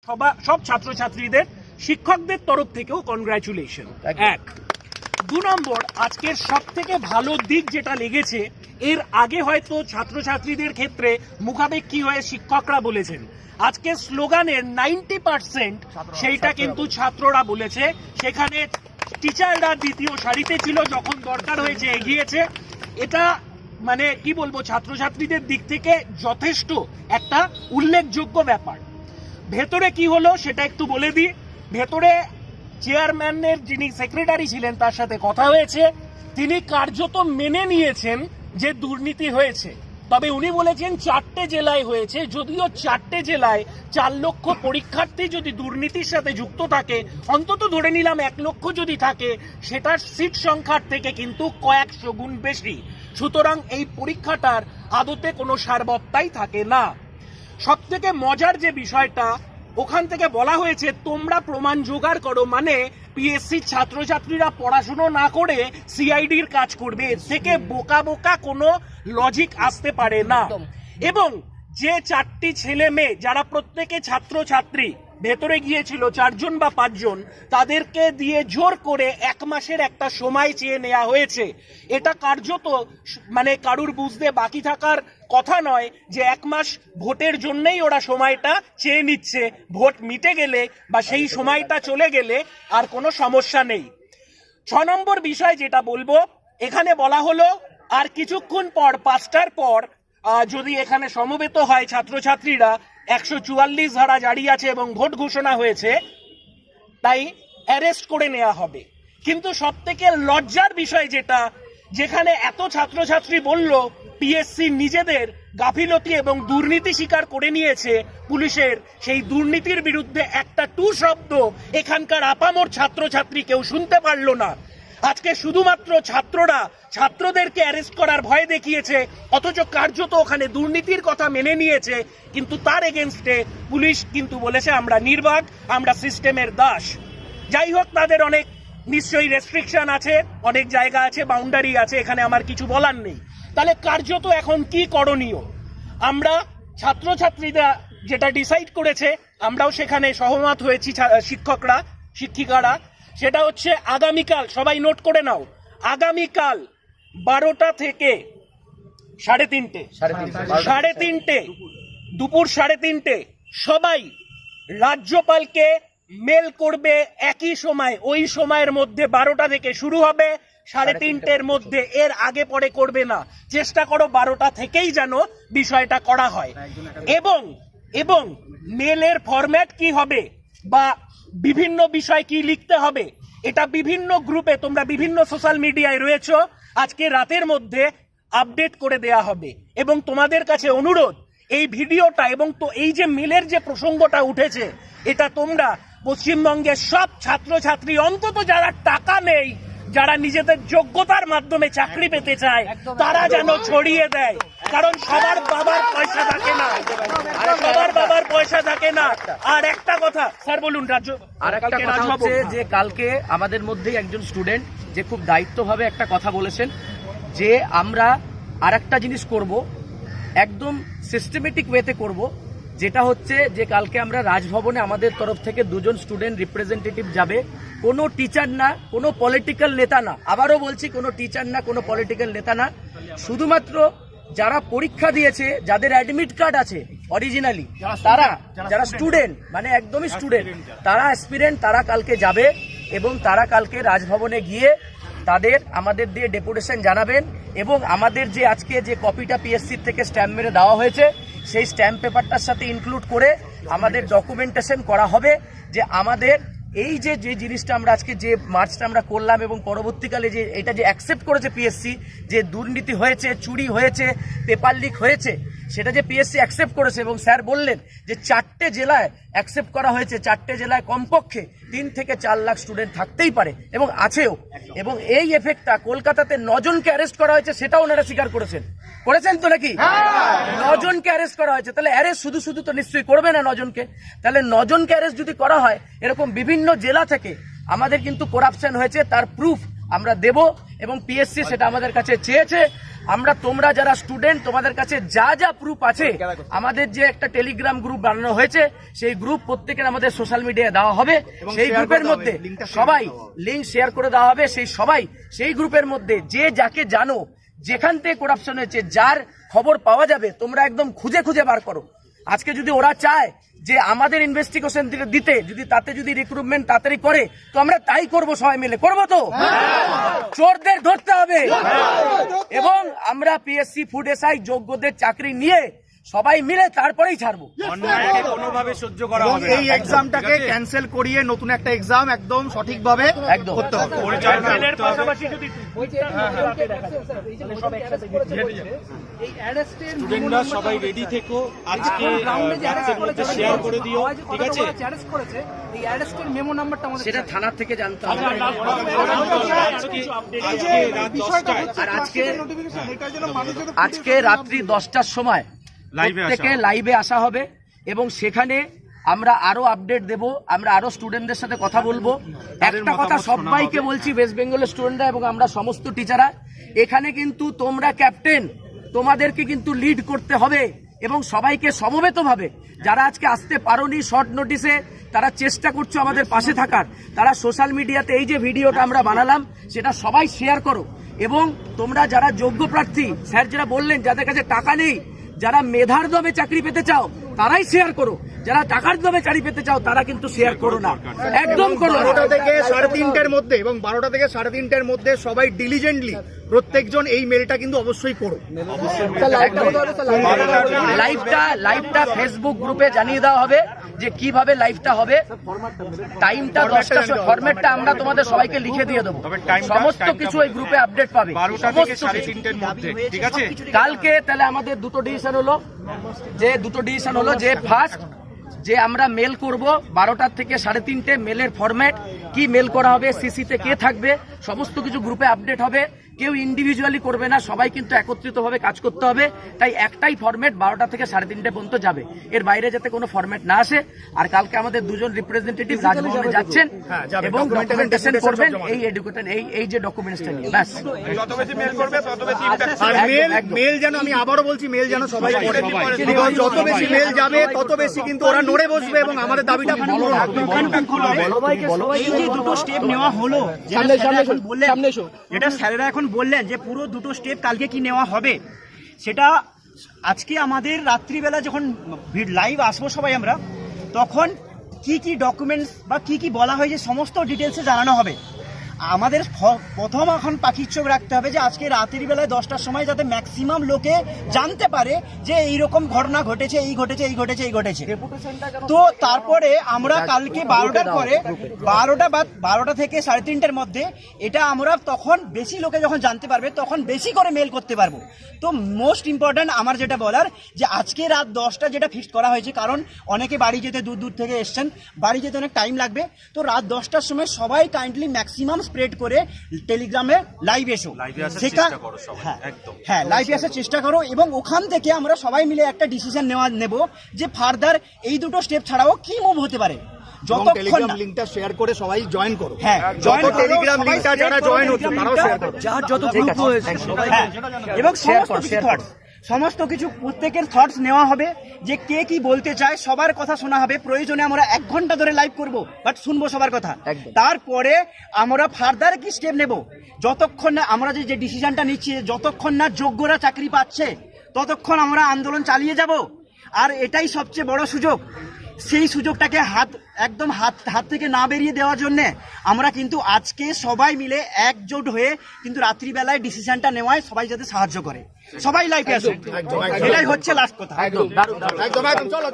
সব ছাত্রছাত্রীদের শিক্ষকদের তরফ থেকেও কনগ্রাচুলেশন। এক। 2 নম্বর, আজকের সব থেকে ভালো দিক যেটা লেগেছে, এর আগে হয়তো ছাত্রছাত্রীদের ক্ষেত্রে মুখাপেক্ষী হয়ে শিক্ষকরা বলেছেন, আজকে স্লোগানের 90% সেইটা কিন্তু ছাত্ররা বলেছে। সেখানে টিচাররা দ্বিতীয় সারিতে ছিল, যখন দরকার হয়েছে এগিয়েছে। এটা মানে কি বলবো, ছাত্রছাত্রীদের দিক থেকে যথেষ্ট একটা উল্লেখযোগ্য ব্যাপার। ভেতরে কি হলো সেটা একটু বলে দিই। ভেতরে চেয়ারম্যানের যিনি সেক্রেটারি ছিলেন তার সাথে কথা হয়েছে। তিনি কার্যত মেনে নিয়েছেন যে দুর্নীতি হয়েছে, তবে উনি বলেছেন 4টে জেলায় হয়েছে। যদিও 4টে জেলায় 4 লক্ষ পরীক্ষার্থী যদি দুর্নীতির সাথে যুক্ত থাকে, অন্তত ধরে নিলাম 1 লক্ষ যদি থাকে, সেটার সিট সংখ্যার থেকে কিন্তু কয়েকশো গুণ বেশি। সুতরাং এই পরীক্ষাটার আদতে কোনো সারবত্তাই থাকে না। সব থেকে মজার যে বিষয়টা, ওখান থেকে বলা হয়েছে তোমরা প্রমাণ জোগাড় করো, মানে পিএসসি ছাত্রছাত্রীরা পড়াশুনো না করে সিআইডির কাজ করবে। এর থেকে বোকা বোকা কোনো লজিক আসতে পারে না। এবং যে 4টি ছেলে মেয়ে যারা প্রত্যেকে ছাত্রছাত্রী ভেতরে গিয়েছিল, 4 জন বা 5 জন, তাদেরকে দিয়ে জোর করে 1 মাসের একটা সময় চেয়ে নেওয়া হয়েছে। এটা কার্যত মানে কারুর বুঝতে বাকি থাকার কথা নয় যে 1 মাস ভোটের জন্যই ওরা সময়টা চেয়ে নিচ্ছে। ভোট মিটে গেলে বা সেই সময়টা চলে গেলে আর কোনো সমস্যা নেই। 6 নম্বর বিষয় যেটা বলবো, এখানে বলা হলো আর কিছুক্ষণ পর 5টার পর যদি এখানে সমবেত হয় ছাত্রছাত্রীরা, 144 ধারা জারি আছে এবং ভোট ঘোষণা হয়েছে, তাই অ্যারেস্ট করে নেওয়া হবে। কিন্তু সব থেকে লজ্জার বিষয় যেটা, যেখানে এত ছাত্রছাত্রী বলল পিএসসি নিজেদের গাফিলতি এবং দুর্নীতি স্বীকার করে নিয়েছে পুলিশের, সেই দুর্নীতির বিরুদ্ধে একটা টু শব্দ এখানকার আপামর ছাত্রছাত্রী কেউ শুনতে পারল না। আজকে শুধুমাত্র ছাত্ররা ছাত্রদেরকে অ্যারেস্ট করার ভয় দেখিয়েছে, অথচ কার্যত ওখানে দুর্নীতির কথা মেনে নিয়েছে। কিন্তু তার এগেনস্টে পুলিশ কিন্তু বলেছে আমরা নির্বাক, আমরা সিস্টেমের দাস। যাই হোক, তাদের অনেক নিশ্চয়ই রেস্ট্রিকশন আছে, অনেক জায়গা আছে, বাউন্ডারি আছে, এখানে আমার কিছু বলার নেই। তাহলে কার্যত এখন কি করণীয়? আমরা ছাত্রছাত্রীরা যেটা ডিসাইড করেছে, আমরাও সেখানে সহমত হয়েছি শিক্ষকরা শিক্ষিকারা, সেটা হচ্ছে আগামীকাল, সবাই নোট করে নাও, আগামীকাল 12টা থেকে 3:30 দুপুর 3:30 সবাই রাজ্যপালকে মেল করবে একই সময়। ওই সময়ের মধ্যে 12টা থেকে শুরু হবে, 3:30-এর মধ্যে, এর আগে পরে করবে না। চেষ্টা করো 12টা থেকেই যেন বিষয়টা করা হয়। এবং মেলের ফরম্যাট কি হবে বা বিভিন্ন বিষয় কি লিখতে হবে, এটা বিভিন্ন গ্রুপে, তোমরা বিভিন্ন সোশ্যাল মিডিয়ায় রয়েছো, আজকে রাতের মধ্যে আপডেট করে দেয়া হবে। এবং তোমাদের কাছে অনুরোধ, এই ভিডিওটা এবং তো এই যে মেলের যে প্রসঙ্গটা উঠেছে, এটা তোমরা পশ্চিমবঙ্গের সব ছাত্রছাত্রী, অন্তত যারা টাকা নেই, যারা নিজেদের যোগ্যতার মাধ্যমে চাকরি পেতে চায়, তারা যেন ছড়িয়ে দেয়। কারণ সবার বাবার পয়সা থাকে না। আর একটা কথা স্যার বলুন, আরেকটা কথা হচ্ছে যে কালকে আমাদের মধ্যে একজন স্টুডেন্ট যে খুব দায়িত্বভাবে একটা কথা বলেছেন যে আমরা আরেকটা জিনিস করব, একদম সিস্টেমেটিক ওয়েতে করব, যেটা হচ্ছে যে কালকে আমরা রাজভবনে আমাদের তরফ থেকে 2 জন স্টুডেন্ট রিপ্রেজেন্টেটিভ যাবে। কোনো টিচার না, কোনো পলিটিক্যাল নেতা না, আবারও বলছি, কোনো টিচার না, কোনো পলিটিক্যাল নেতা না, শুধুমাত্র যারা পরীক্ষা দিয়েছে, যাদের অ্যাডমিট কার্ড আছে অরিজিনালি, তারা যারা স্টুডেন্ট, মানে একদমই স্টুডেন্ট, তারা অ্যাসপিরেন্ট, তারা কালকে যাবে এবং তারা কালকে রাজভবনে গিয়ে তাদের আমাদের দিয়ে ডেপুটেশন জানাবেন। এবং আমাদের যে আজকে যে কপিটা পিএসসির থেকে স্ট্যাম্প মেরে দেওয়া হয়েছে, সেই স্ট্যাম্প পেপারটার সাথে ইনক্লুড করে আমাদের ডকুমেন্টেশন করা হবে যে আমাদের এই যে জিনিসটা আমরা আজকে যে মার্চটা আমরা করলাম এবং পরবর্তীকালে যে এটা যে অ্যাকসেপ্ট করেছে পিএসসি যে দুর্নীতি হয়েছে, চুরি হয়েছে, পেপার লিক হয়েছে, সেটা যে পিএসসি অ্যাকসেপ্ট করেছে। এবং স্যার বললেন যে 4টে জেলায় অ্যাকসেপ্ট করা হয়েছে, 4টে জেলায় কমপক্ষে 3 থেকে 4 লাখ স্টুডেন্ট থাকতেই পারে এবং আছেও। এবং এই এফেক্টটা কলকাতাতে 9 জনকে অ্যারেস্ট করা হয়েছে, সেটাও ওনারা স্বীকার করেছেন তো নাকি? 9 জনকে অ্যারেস্ট করা হয়েছে। তাহলে অ্যারেস্ট শুধু তো নিশ্চয়ই করবে না 9 জনকে। তাহলে 9 জনকে অ্যারেস্ট যদি করা হয়, এরকম বিভিন্ন জেলা থেকে আমাদের কিন্তু করাপশন হয়েছে, তার প্রুফ আমরা দেব, এবং পিএসসি সেটা আমাদের কাছে চেয়েছে। আমরা তোমরা যারা স্টুডেন্ট তোমাদের কাছে যা যা প্রুফ আছে, আমাদের যে একটা টেলিগ্রাম গ্রুপ বানানো হয়েছে সেই গ্রুপ প্রত্যেকের আমাদের সোশ্যাল মিডিয়ায় দেওয়া হবে। সেই গ্রুপের মধ্যে সবাই লিঙ্ক শেয়ার করে দেওয়া হবে। সেই গ্রুপের মধ্যে যে যাকে জানো, যেখান থেকে করাপশন হয়েছে, যার খবর পাওয়া যাবে, তোমরা একদম খুঁজে খুঁজে বার করো। আজকে যদি ওরা চায় যে আমাদের ইনভেস্টিগেশন দিতে, যদি তাতে যদি রিক্রুটমেন্ট তাড়াতাড়ি করে, তো আমরা তাই করব, সবাই মিলে করবো। তো চোরদের ধরতে হবে, এবং আমরা পিএসসি ফুড এসআই যোগ্যদের চাকরি নিয়ে সবাই মিলে তারপরেই ছাড়বো। অন্যায়কে কোনোভাবে সহ্য করা হবে না। এই এক্সামটাকে ক্যান্সেল করিয়ে নতুন একটা এক্সাম একদম সঠিকভাবে একদম করতে হবে। পরিচালনা এর করতে হবে। পাশাপাশি যদি স্টুডেন্টরা সবাই রেডি থেকো, আজকে রাতের মধ্যে শেয়ার করে দিও, ঠিক আছে? সেটা থানার থেকে জানতে হবে। আজকে রাত 10টায় আর আজকে রাত্রি 10টার সময় প্রত্যেকে লাইভে আসা হবে, এবং সেখানে আমরা আরো আপডেট দেব, আমরা আরো স্টুডেন্টদের সাথে কথা বলবো। একটা কথা সবাইকে বলছি, ওয়েস্ট বেঙ্গলের স্টুডেন্টরা এবং আমরা সমস্ত টিচাররা, এখানে কিন্তু তোমরা ক্যাপ্টেন, তোমাদেরকে কিন্তু লিড করতে হবে, এবং সবাইকে সমবেতভাবে, যারা আজকে আসতে পারোনি শর্ট নোটিসে, তারা চেষ্টা করছো আমাদের পাশে থাকার, তারা সোশ্যাল মিডিয়াতে এই যে ভিডিওটা আমরা বানালাম সেটা সবাই শেয়ার করো। এবং তোমরা যারা যোগ্য প্রার্থী, স্যার যারা বললেন, যাদের কাছে টাকা নেই, যারা মেধার দমে চাকরি পেতে চাও তারাই শেয়ার করো, যারা টাকার দমে চাকরি পেতে চাও তারা কিন্তু শেয়ার করো না, একদম করো না। 12টা থেকে 3:30-এর মধ্যে এবং 12টা থেকে 3:30-এর মধ্যে সবাই ডিলিজেন্টলি প্রত্যেকজন এই মেলটা কিন্তু অবশ্যই করো। লাইভটা ফেসবুক গ্রুপে জানিয়ে দেওয়া হবে যে কিভাবে লাইভটা হবে, টাইমটা 10টা, ফরম্যাটটা আমরা তোমাদের সবাইকে লিখে দিয়ে দেবো, সমস্ত কিছু ওই গ্রুপে আপডেট পাবে। 12টা থেকে 3:30-এর মধ্যে, ঠিক আছে? কালকে তাহলে আমাদের দুটো ডিসিশন হলো, যে ফার্স্ট যে আমরা মেল করব 12টা থেকে 3:30, মেলের ফরম্যাট কি, মেল করা হবে, সিসিতে কে থাকবে, সমস্ত কিছু গ্রুপে আপডেট হবে। কেউ ইন্ডিভিজুয়ালি করবে না, সবাই কিন্তু একত্রিতভাবে কাজ করতে হবে। তাই একটাই ফরম্যাট 12টা থেকে 3:30 পর্যন্ত যাবে, এর বাইরে যাতে কোনো ফরম্যাট না আসে। আর কালকে আমাদের দুজন রিপ্রেজেন্টেটিভ রাজভবনে যাচ্ছেন এবং ডকুমেন্টেশন করবেন এই যে ডকুমেন্টসটা নিয়ে, ব্যাস। যত বেশি মেল করবে তত বেশি ইমপ্যাক্ট। আর মেল যেন, আমি আবারও বলছি, মেল যেন সবাই করে, বিকজ যত বেশি মেল যাবে তত বেশি কিন্তু ওরা নড়ে বসবে এবং আমাদের দাবিটা পূরণ হবে। এই যে দুটো স্টেপ নেওয়া হলো, যেটা স্যারেরা এখন বললেন যে পুরো দুটো স্টেপ কালকে কি নেওয়া হবে, সেটা আজকে আমাদের রাত্রিবেলা যখন লাইভ আসবো সবাই আমরা, তখন কি কি ডকুমেন্টস বা কি কি বলা হয়েছে সমস্ত ডিটেলসে জানানো হবে। আমাদের প্রথম এখন পাখির চোখ রাখতে হবে যে আজকে রাতের বেলায় 10টার সময় যাতে ম্যাক্সিমাম লোকে জানতে পারে যে এইরকম ঘটনা ঘটেছে, এই ঘটেছে। তো তারপরে আমরা কালকে 12টার পরে 12টা থেকে 3:30-এর মধ্যে এটা আমরা তখন বেশি লোকে যখন জানতে পারবে তখন বেশি করে মেল করতে পারবো। তো মোস্ট ইম্পর্ট্যান্ট আমার যেটা বলার, যে আজকে রাত 10টা যেটা ফিক্সড করা হয়েছে, কারণ অনেকে বাড়ি যেতে দূর থেকে এসছেন, বাড়ি যেতে অনেক টাইম লাগবে। তো রাত 10টার সময় সবাই কাইন্ডলি ম্যাক্সিমাম স্প্রেড করে টেলিগ্রামে লাইভ এসো, হ্যাঁ লাইভে আসার চেষ্টা করো, এবং ওখান থেকে আমরা সবাই মিলে একটা ডিসিশন নেব যে ফার্দার এই দুটো স্টেপ ছাড়াও কি মুভ হতে পারে। টেলিগ্রাম লিংকটা শেয়ার করে সবাই জয়েন করো, হ্যাঁ যত টেলিগ্রাম লিংকটা যারা জয়েন হচ্ছে তারাও শেয়ার করো, যার যত গ্রুপ হয়েছে এবং সমস্ত কিছু প্রত্যেকের থটস নেওয়া হবে, যে কে কি বলতে চায়, সবার কথা শোনা হবে। প্রয়োজনে আমরা 1 ঘন্টা ধরে লাইভ করব, বাট শুনবো সবার কথা। তারপরে আমরা ফার্দার কি স্টেপ নেব, যতক্ষণ না আমরা যে ডিসিশনটা নিচ্ছি, যতক্ষণ না যোগ্যরা চাকরি পাচ্ছে ততক্ষণ আমরা আন্দোলন চালিয়ে যাব। আর এটাই সবচেয়ে বড় সুযোগ, সেই সুযোগটাকে একদম হাত থেকে না বেরিয়ে দেওয়ার জন্য আমরা কিন্তু আজকে সবাই মিলে একজোট হয়ে কিন্তু রাত্রিবেলায় ডিসিশনটা নেওয়ায় সবাই যাতে সাহায্য করে, সবাই লাইফে আসুক, এটাই হচ্ছে লাস্ট কথা। একদম চলো।